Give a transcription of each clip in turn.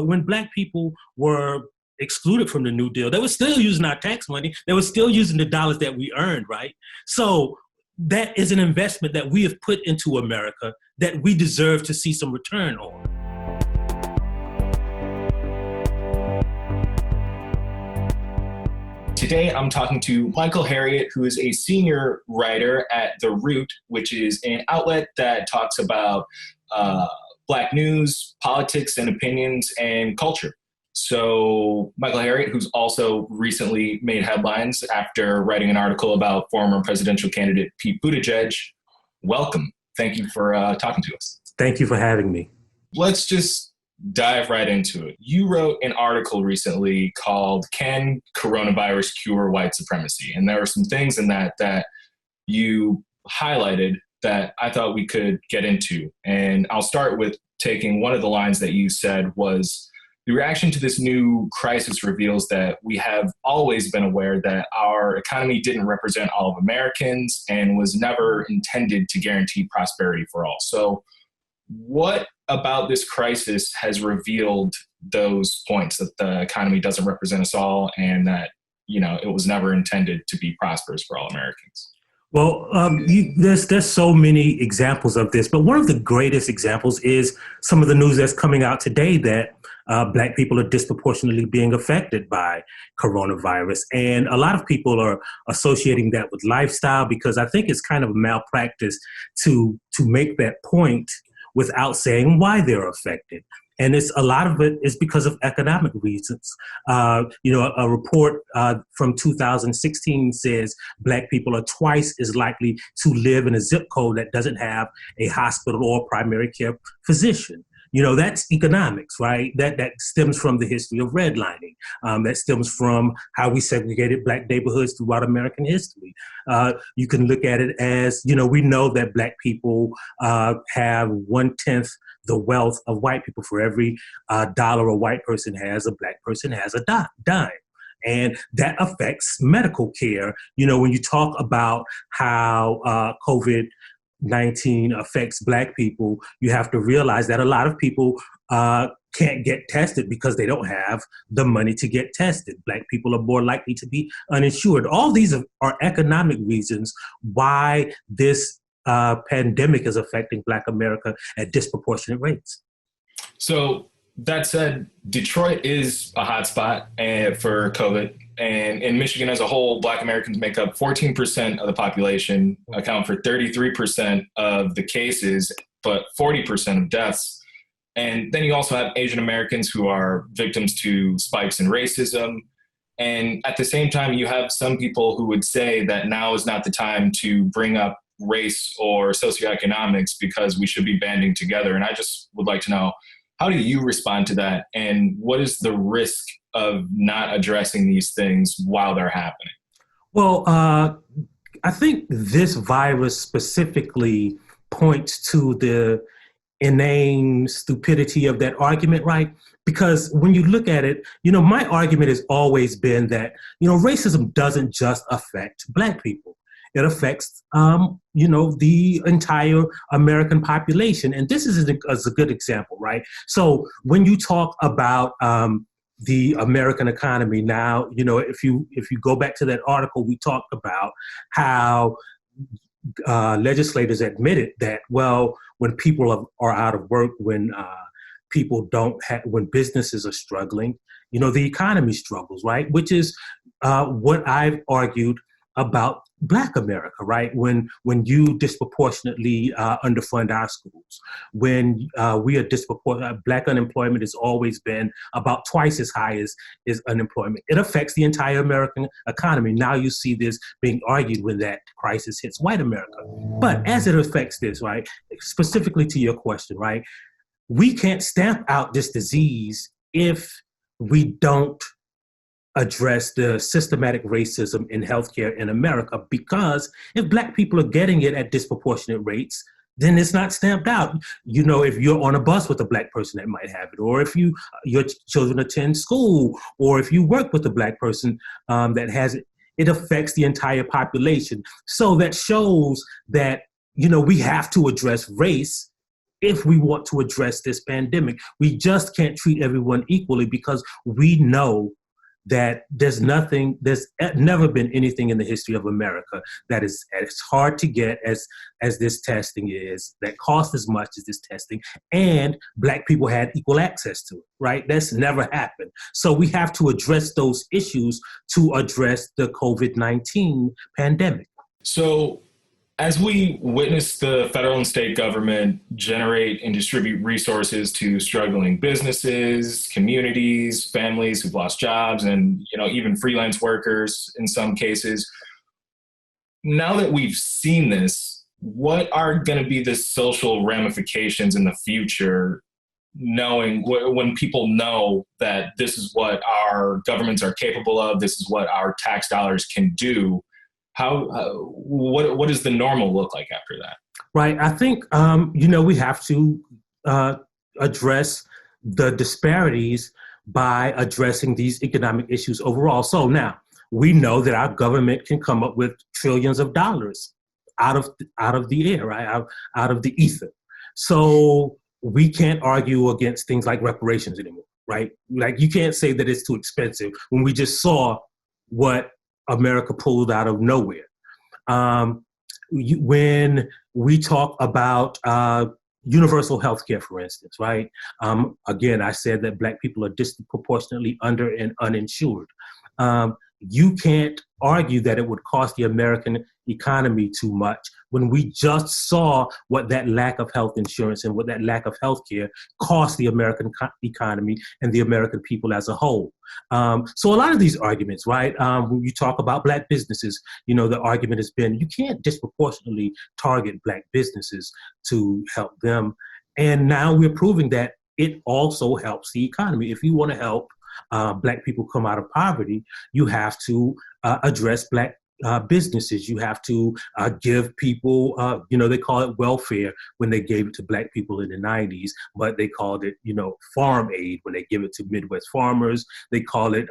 when Black people were excluded from the New Deal, they were still using our tax money. They were still using the dollars that we earned, right? So that is an investment that we have put into America that we deserve to see some return on. Today, I'm talking to Michael Harriot, who is a senior writer at The Root, which is an outlet that talks about Black news, politics and opinions, and culture. So Michael Harriot, who's also recently made headlines after writing an article about former presidential candidate Pete Buttigieg, welcome. Thank you for talking to us. Thank you for having me. Let's just dive right into it. You wrote an article recently called "Can Coronavirus Cure White Supremacy?" And there are some things in that you highlighted that I thought we could get into. And I'll start with taking one of the lines that you said was, "The reaction to this new crisis reveals that we have always been aware that our economy didn't represent all of Americans and was never intended to guarantee prosperity for all." So what about this crisis has revealed those points, that the economy doesn't represent us all and that, it was never intended to be prosperous for all Americans? Well, there's so many examples of this, but one of the greatest examples is some of the news that's coming out today that Black people are disproportionately being affected by coronavirus. And a lot of people are associating that with lifestyle, because I think it's kind of a malpractice to make that point without saying why they're affected. And a lot of it is because of economic reasons. A report from 2016 says Black people are twice as likely to live in a zip code that doesn't have a hospital or primary care physician. That's economics, right? That stems from the history of redlining. That stems from how we segregated Black neighborhoods throughout American history. You can look at it as, we know that Black people have 1/10 the wealth of white people. For every dollar a white person has, a Black person has a dime. And that affects medical care. When you talk about how COVID-19 affects Black people, you have to realize that a lot of people can't get tested because they don't have the money to get tested. Black people are more likely to be uninsured. All these are economic reasons why this pandemic is affecting Black America at disproportionate rates. So that said, Detroit is a hotspot for COVID. And in Michigan as a whole, Black Americans make up 14% of the population, account for 33% of the cases, but 40% of deaths. And then you also have Asian Americans who are victims to spikes in racism. And at the same time, you have some people who would say that now is not the time to bring up race or socioeconomics because we should be banding together. And I just would like to know, how do you respond to that? And what is the risk of not addressing these things while they're happening? Well, I think this virus specifically points to the inane stupidity of that argument, right? Because when you look at it, my argument has always been that, racism doesn't just affect Black people. It affects, the entire American population. And this is a good example, right? So when you talk about the American economy now, if you go back to that article, we talked about how legislators admitted that, when people are out of work, when when businesses are struggling, the economy struggles, right? Which is what I've argued about Black America, right? When you disproportionately underfund our schools, when we are disproportionate, Black unemployment has always been about twice as high as unemployment. It affects the entire American economy. Now you see this being argued when that crisis hits white America. But as it affects this, right, specifically to your question, right, we can't stamp out this disease if we don't address the systematic racism in healthcare in America, because if Black people are getting it at disproportionate rates, then it's not stamped out. If you're on a bus with a Black person that might have it, or if your children attend school, or if you work with a Black person that has it, it affects the entire population. So that shows that, we have to address race if we want to address this pandemic. We just can't treat everyone equally because we know that there's never been anything in the history of America that is as hard to get as this testing is, that costs as much as this testing, and Black people had equal access to it, right? That's never happened. So we have to address those issues to address the COVID-19 pandemic. So as we witness the federal and state government generate and distribute resources to struggling businesses, communities, families who've lost jobs, and even freelance workers in some cases, now that we've seen this, what are going to be the social ramifications in the future, knowing when people know that this is what our governments are capable of, this is what our tax dollars can do? What does the normal look like after that? Right. I think, we have to address the disparities by addressing these economic issues overall. So now we know that our government can come up with trillions of dollars out of the air, right? Out of the ether. So we can't argue against things like reparations anymore, right? Like, you can't say that it's too expensive when we just saw what America pulled out of nowhere. When we talk about universal health care, for instance, right? Again, I said that Black people are disproportionately under and uninsured. You can't argue that it would cost the American economy too much when we just saw what that lack of health insurance and what that lack of health care cost the American economy and the American people as a whole. So a lot of these arguments, right, when you talk about Black businesses, the argument has been you can't disproportionately target Black businesses to help them. And now we're proving that it also helps the economy. If you want to help Black people come out of poverty, you have to address Black businesses. You have to give people, they call it welfare when they gave it to Black people in the 90s, but they called it, farm aid when they give it to Midwest farmers. They call it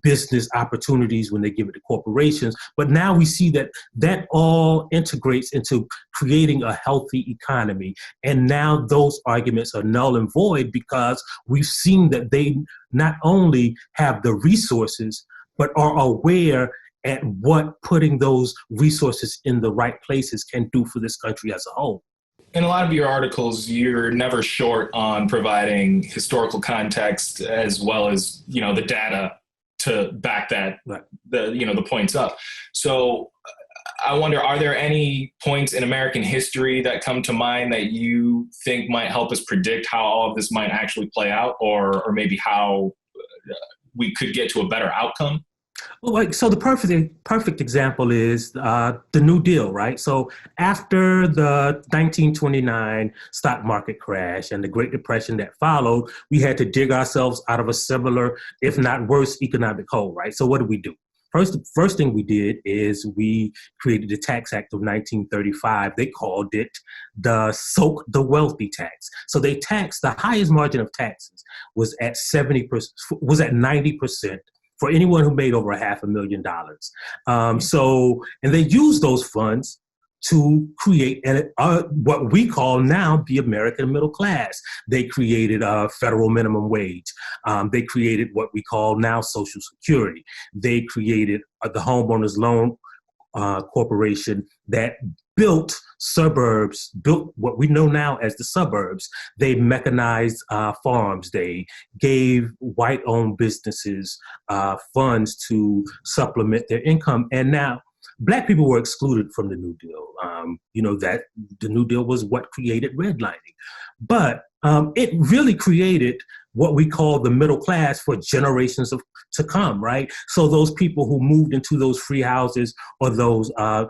business opportunities when they give it to corporations. But now we see that all integrates into creating a healthy economy. And now those arguments are null and void because we've seen that they not only have the resources, but are aware at what putting those resources in the right places can do for this country as a whole. In a lot of your articles, you're never short on providing historical context as well as, the data to back that, right, the points up. So I wonder, are there any points in American history that come to mind that you think might help us predict how all of this might actually play out, or maybe how we could get to a better outcome? Well, so the perfect example is the New Deal, right? So after the 1929 stock market crash and the Great Depression that followed, we had to dig ourselves out of a similar, if not worse, economic hole, right? So what did we do? First thing we did is we created the Tax Act of 1935. They called it the Soak the Wealthy tax. So they taxed, the highest margin of taxes was at 70%, was at 90%. For anyone who made over $500,000. And they used those funds to create what we call now the American middle class. They created a federal minimum wage. They created what we call now Social Security. They created the Homeowners Loan Corporation that built what we know now as the suburbs. They mechanized farms. They gave white-owned businesses funds to supplement their income. And now Black people were excluded from the New Deal. That the New Deal was what created redlining. But it really created what we call the middle class for generations to come, right? So those people who moved into those free houses or those who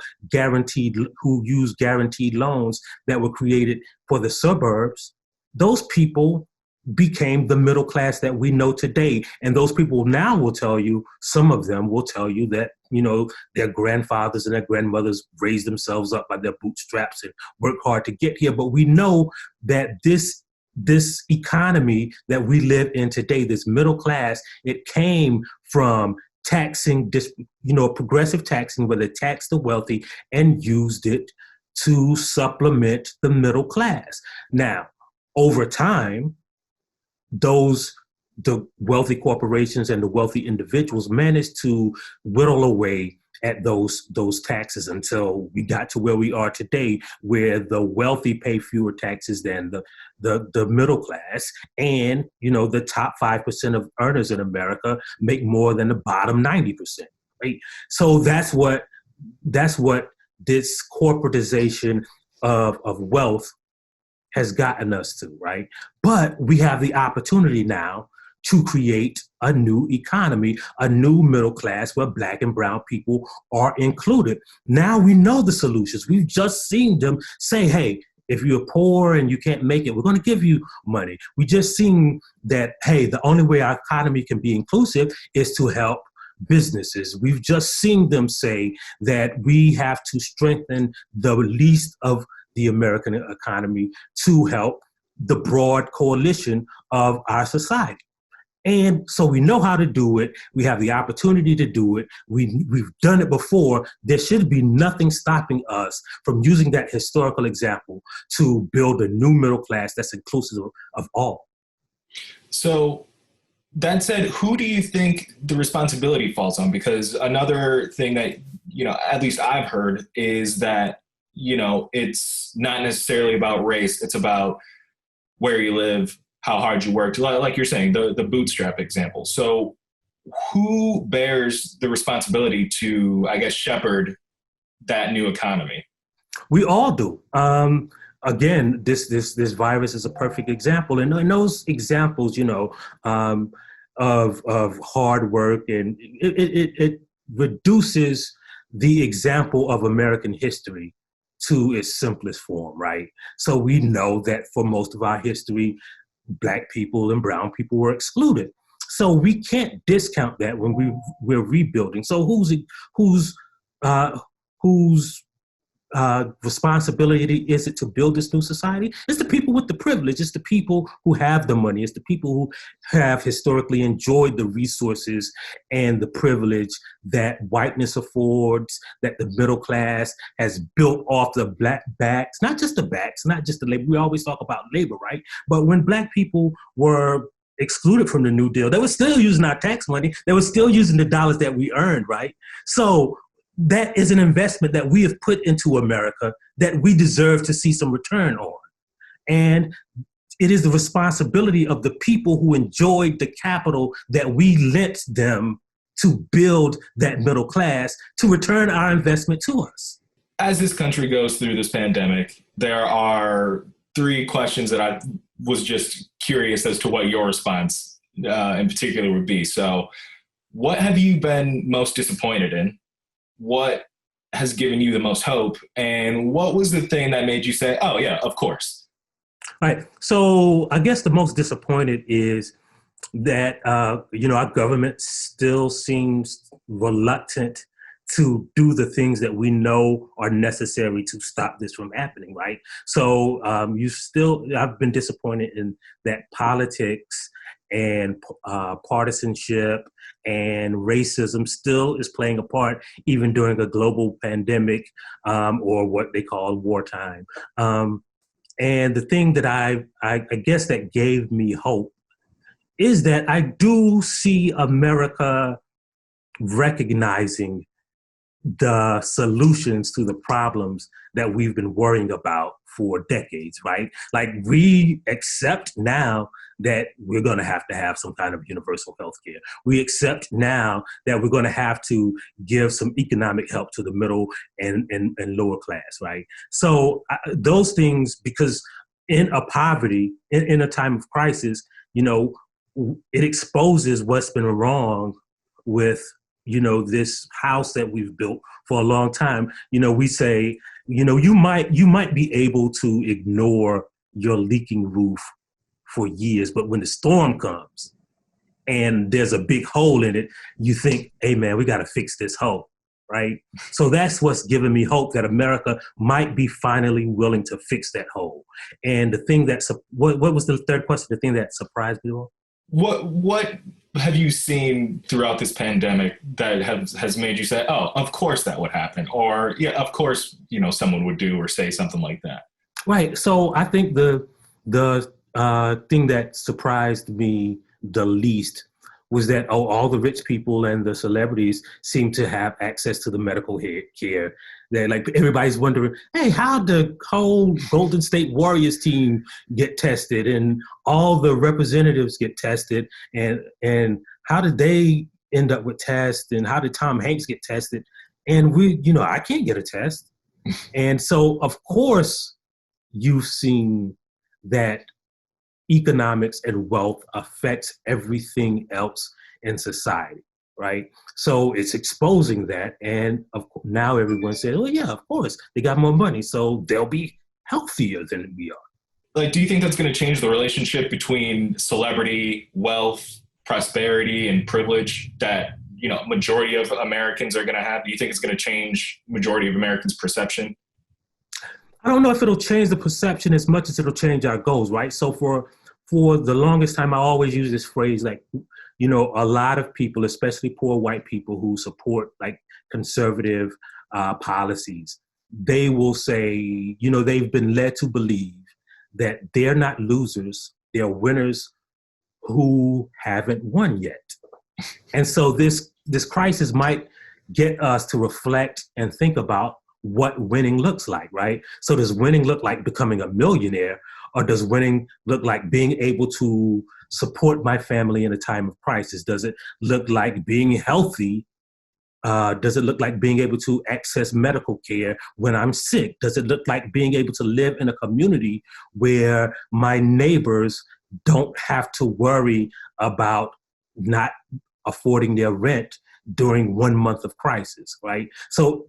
used guaranteed loans that were created for the suburbs, those people became the middle class that we know today. And those people now will tell you, some of them will tell you that, their grandfathers and their grandmothers raised themselves up by their bootstraps and worked hard to get here. But we know that this economy that we live in today, this middle class, it came from taxing, progressive taxing, where they taxed the wealthy and used it to supplement the middle class. Now, over time, the wealthy corporations and the wealthy individuals managed to whittle away at those taxes until we got to where we are today, where the wealthy pay fewer taxes than the middle class, and the top 5% of earners in America make more than the bottom 90%. Right? So that's what this corporatization of wealth has gotten us to, right? But we have the opportunity now to create a new economy, a new middle class where Black and brown people are included. Now we know the solutions. We've just seen them say, hey, if you're poor and you can't make it, we're going to give you money. We just seen that, hey, the only way our economy can be inclusive is to help businesses. We've just seen them say that we have to strengthen the least of the American economy to help the broad coalition of our society. And so we know how to do it. We have the opportunity to do it. We've done it before. There should be nothing stopping us from using that historical example to build a new middle class that's inclusive of all. So that said, who do you think the responsibility falls on? Because another thing that, at least I've heard is that, it's not necessarily about race. It's about where you live, how hard you worked, like you're saying, the bootstrap example. So who bears the responsibility to, I guess, shepherd that new economy? We all do. Again, this virus is a perfect example. And in those examples, of hard work, and it reduces the example of American history to its simplest form, right? So we know that for most of our history, Black people and brown people were excluded. So we can't discount that when we're rebuilding. So whose responsibility is it to build this new society? It's the people with the privilege. It's the people who have the money. It's the people who have historically enjoyed the resources and the privilege that whiteness affords, that the middle class has built off the Black backs, not just the backs, not just the labor. We always talk about labor, right? But when Black people were excluded from the New Deal, they were still using our tax money. They were still using the dollars that we earned, right? So that is an investment that we have put into America that we deserve to see some return on. And it is the responsibility of the people who enjoyed the capital that we lent them to build that middle class to return our investment to us. As this country goes through this pandemic, there are 3 questions that I was just curious as to what your response in particular would be. So what have you been most disappointed in? What has given you the most hope? And what was the thing that made you say, oh yeah, of course? All right. So I guess the most disappointed is that, our government still seems reluctant to do the things that we know are necessary to stop this from happening, right? So I've been disappointed in that politics and partisanship and racism still is playing a part, even during a global pandemic or what they call wartime. And the thing that I guess that gave me hope is that I do see America recognizing the solutions to the problems that we've been worrying about for decades, right? Like we accept now that we're going to have some kind of universal health care. We accept now that we're going to have to give some economic help to the middle and lower class, right? So those things, because in a poverty, in a time of crisis, it exposes what's been wrong with this house that we've built for a long time. We say, you might be able to ignore your leaking roof for years, but when the storm comes and there's a big hole in it, you think, hey man, we got to fix this hole, right? So that's what's given me hope that America might be finally willing to fix that hole. And the thing what was the third question? The thing that surprised me? What have you seen throughout this pandemic that has made you say, oh, of course that would happen? Or, yeah, of course, someone would do or say something like that? Right. So I think the thing that surprised me the least was that all the rich people and the celebrities seem to have access to the medical care. That like everybody's wondering, hey, how the whole Golden State Warriors team get tested, and all the representatives get tested, and how did they end up with tests, and how did Tom Hanks get tested? And I can't get a test, and so of course you've seen that economics and wealth affects everything else in society, right? So it's exposing that, and now everyone says, "Oh yeah, of course they got more money, so they'll be healthier than we are." Like, do you think that's going to change the relationship between celebrity, wealth, prosperity, and privilege that majority of Americans are going to have? Do you think it's going to change majority of Americans' perception? I don't know if it'll change the perception as much as it'll change our goals, right? So for the longest time, I always use this phrase, like, a lot of people, especially poor white people who support like conservative policies, they will say, they've been led to believe that they're not losers, they're winners who haven't won yet. And so this crisis might get us to reflect and think about what winning looks like, right? So does winning look like becoming a millionaire, or does winning look like being able to support my family in a time of crisis? Does it look like being healthy? Does it look like being able to access medical care when I'm sick? Does it look like being able to live in a community where my neighbors don't have to worry about not affording their rent during 1 month of crisis, right? So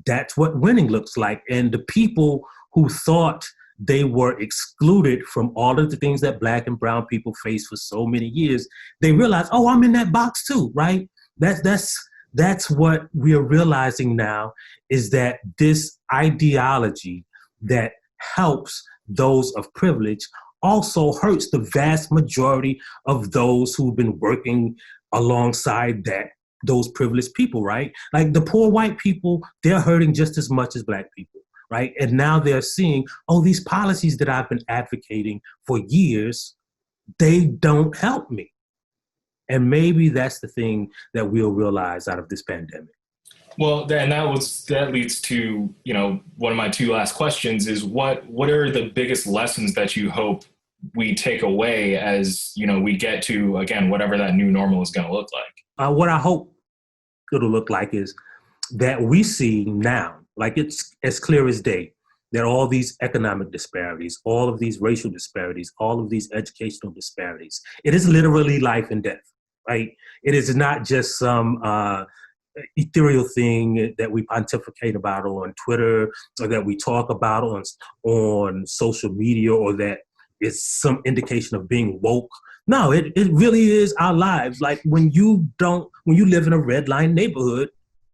that's what winning looks like. And the people who thought they were excluded from all of the things that Black and brown people faced for so many years, they realize, oh, I'm in that box too, right? That's what we're realizing now, is that this ideology that helps those of privilege also hurts the vast majority of those who've been working alongside those privileged people, right? Like the poor white people, they're hurting just as much as Black people, right? And now they're seeing, oh, these policies that I've been advocating for years, they don't help me. And maybe that's the thing that we'll realize out of this pandemic. Well, that leads to, one of my two last questions is what are the biggest lessons that you hope we take away as, we get to, again, whatever that new normal is going to look like? What I hope it'll look like is that we see now, like it's as clear as day, that all these economic disparities, all of these racial disparities, all of these educational disparities, it is literally life and death, right? It is not just some ethereal thing that we pontificate about on Twitter, or that we talk about on social media, or that it's some indication of being woke. No, it really is our lives. Like when you live in a red line neighborhood,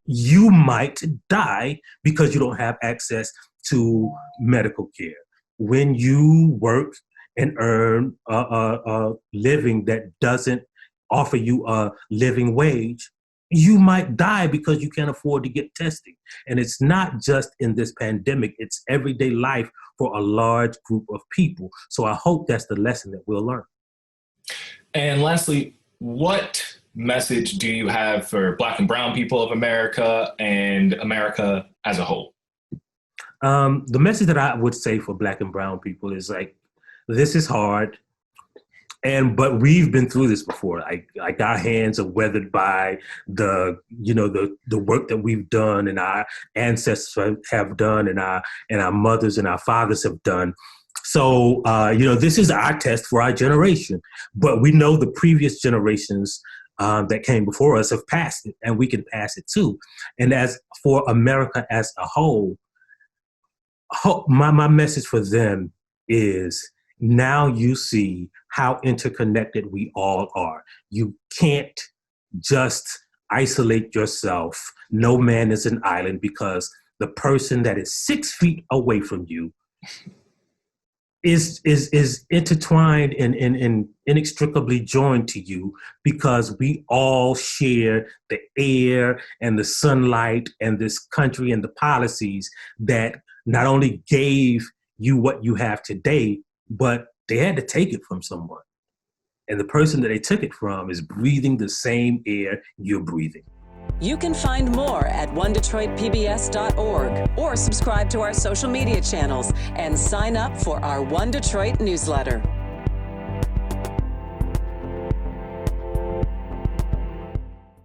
you might die because you don't have access to medical care. When you work and earn a living that doesn't offer you a living wage, you might die because you can't afford to get testing. And it's not just in this pandemic, it's everyday life for a large group of people. So I hope that's the lesson that we'll learn. And lastly, what message do you have for Black and brown people of America and America as a whole? The message that I would say for Black and brown people is like, this is hard. But we've been through this before. Like our hands are weathered by the work that we've done and our ancestors have done and our mothers and our fathers have done. So, this is our test for our generation. But we know the previous generations that came before us have passed it, and we can pass it too. And as for America as a whole, my message for them is, now you see how interconnected we all are. You can't just isolate yourself. No man is an island, because the person that is 6 feet away from you is intertwined and inextricably joined to you, because we all share the air and the sunlight and this country and the policies that not only gave you what you have today, but they had to take it from someone. And the person that they took it from is breathing the same air you're breathing. You can find more at onedetroitpbs.org or subscribe to our social media channels and sign up for our One Detroit newsletter.